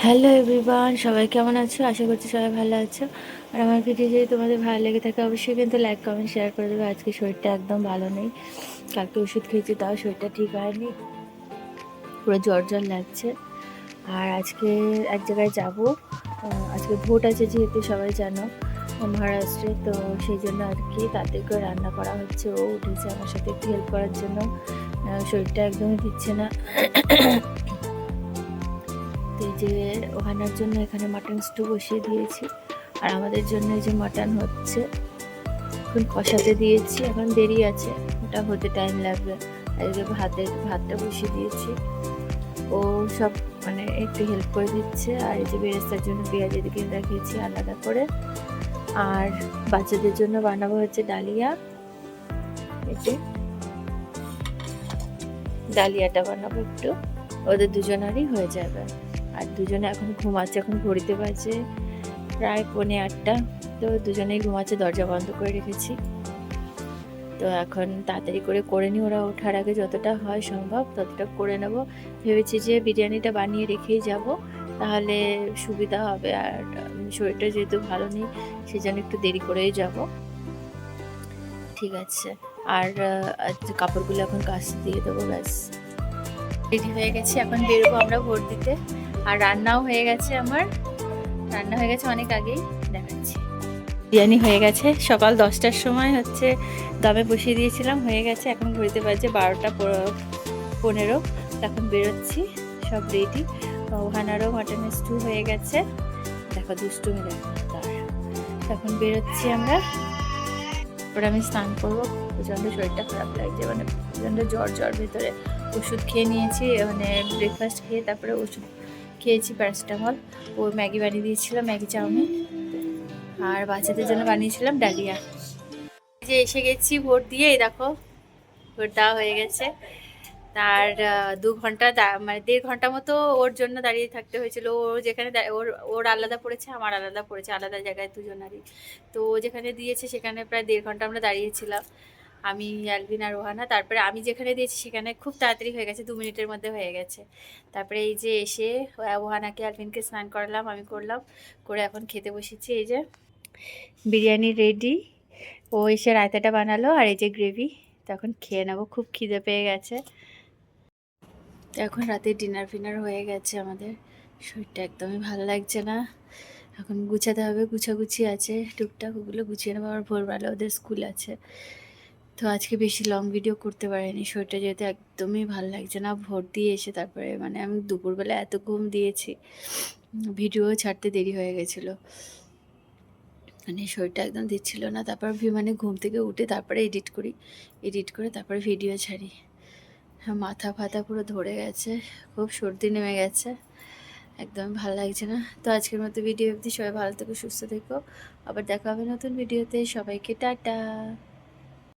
Hello everyone, সবাই কেমন আছো? আশা করছি সবাই ভালো আছো। আর আমার ভিডিও যদি তোমাদের ভালো লেগে থাকে অবশ্যই কিন্তু লাইক কমেন্ট শেয়ার করে দেবে। আজকে শরীরটা একদম ভালো নেই, কালকে ওষুধ খেয়েছি তাও শরীরটা ঠিক হয়নি, পুরো জ্বর জ্বর লাগছে। আর আজকে এক জায়গায় যাব, আজকে ভোট আছে যেহেতু সবাই জানো মহারাষ্ট্রে, তো সেই জন্য আর কি তাড়াতাড়ি করে রান্না করা হচ্ছে। ও উঠেছে আমার সাথে একটু হেল্প করার জন্য, শরীরটা একদমই দিচ্ছে না। এই যে ওখানের জন্য এখানে মাটন স্টু বসিয়ে দিয়েছি, আর আমাদের জন্য এই যে মাটন হচ্ছে, এখন কষাতে দিয়েছি, এখন দেরি আছে, ওটা হতে টাইম লাগবে। আর এই যে ভাতটা বসিয়ে দিয়েছি, ও সব মানে একটু হেল্প করে দিচ্ছে। আর এই যে বেরেস্তার জন্য পেঁয়াজ এদিকে রেখেছি আলাদা করে। আর বাচ্চাদের জন্য বানাবো হচ্ছে ডালিয়া, এই যে ডালিয়াটা বানাবো একটু, ওদের দুজনেরই হয়ে যাবে। আর দুজনে এখন ঘুমাচ্ছে, এখন ঘড়িতে বাজে প্রায় 7:45। তো দুজনেই ঘুমাচ্ছে, দরজা বন্ধ করে রেখেছি। তো এখন তাড়াতাড়ি করে নিই, ওরা ওঠার আগে যতটা হয় সম্ভব ততটা করে নেব। ভেবেছি যে বিরিয়ানিটা বানিয়ে রেখেই যাব, তাহলে সুবিধা হবে। আর শরীরটা যেহেতু ভালো নেই সেজন্য একটু দেরি করেই যাব। ঠিক আছে। আর কাপড়গুলো এখন কাচতে দিয়ে দেবো, ব্যাস রেডি হয়ে গেছি, এখন বেরোবো আমরা ভোট দিতে। আর রান্নাও হয়ে গেছে, আমার রান্না হয়ে গেছে অনেক আগেই, দেখাচ্ছি। বিরিয়ানি হয়ে গেছে, সকাল 10টার সময় হচ্ছে দমে বসিয়ে দিয়েছিলাম, হয়ে গেছে। এখন ঘুরতে বাজে 12টা 15, এখন বেরোচ্ছি, সব রেডি। ওখানেরও মাটন স্টু হয়ে গেছে, দেখো দুষ্টুমি দেখো তার। এখন বেরোচ্ছি আমরা। ওরা আমি স্নান করবো, প্রচণ্ড শরীরটা খারাপ লাগছে, মানে প্রচণ্ড জ্বর জ্বর ভেতরে। ওষুধ খেয়ে নিয়েছি, মানে ব্রেকফাস্ট খেয়ে তারপরে ওষুধ খেয়েছি প্যারাসিটামল। ও ম্যাগি বানিয়ে দিয়েছিলাম, ম্যাগি চাউমিন। আর বাচ্চাদের জন্য বানিয়েছিলাম ডালিয়া। যে এসে গেছি ভোট দিয়ে, এই দেখো ভোট দেওয়া হয়ে গেছে। তার 2 ঘন্টা মানে 1.5 ঘন্টা মতো ওর জন্য দাঁড়িয়ে থাকতে হয়েছিল। ও যেখানে ওর ওর আলাদা পড়েছে, আমার আলাদা পড়েছে, আলাদা জায়গায় দুজনারই। তো ও যেখানে দিয়েছে সেখানে প্রায় 1.5 ঘন্টা আমরা দাঁড়িয়েছিলাম, আমি, অ্যালভিন আর রোহানা। তারপরে আমি যেখানে দিয়েছি সেখানে খুব তাড়াতাড়ি হয়ে গেছে, 2 মিনিটের মধ্যে হয়ে গেছে। তারপরে এই যে এসে রোহানাকে অ্যালভিনকে স্নান করালাম, আমি করলাম, করে এখন খেতে বসেছি। এই যে বিরিয়ানি রেডি, ও এসে রায়তাটা বানালো, আর এই যে গ্রেভি। তখন খেয়ে নেবো, খুব খিদে পেয়ে গেছে। তো এখন রাতে ডিনার ফিনার হয়ে গেছে আমাদের, শরীরটা একদমই ভালো লাগছে না। এখন গুছাতে হবে, গুছাগুছি আছে টুকটাক, ওগুলো গুছিয়ে নেবো। আমার ভোরবেলা ওদের স্কুল আছে। তো আজকে বেশি লং ভিডিও করতে পারিনি, শরীরটা যেহেতু একদমই ভালো লাগছে না। ভোট দিয়ে এসে তারপরে মানে আমি দুপুরবেলা এত ঘুম দিয়েছি, ভিডিও ছাড়তে দেরি হয়ে গেছিলো, মানে শরীরটা একদম দিচ্ছিল না। তারপর মানে ঘুম থেকে উঠে তারপরে এডিট করি, এডিট করে তারপরে ভিডিও ছাড়ি। মাথা ফাথা পুরো ধরে গেছে, খুব সর্দি নেমে গেছে, একদম ভালো লাগছে না। তো আজকের মতো ভিডিও অবধি, সবাই ভালো থেকো, সুস্থ থেকো, আবার দেখা হবে নতুন ভিডিওতে। সবাইকে টাটা।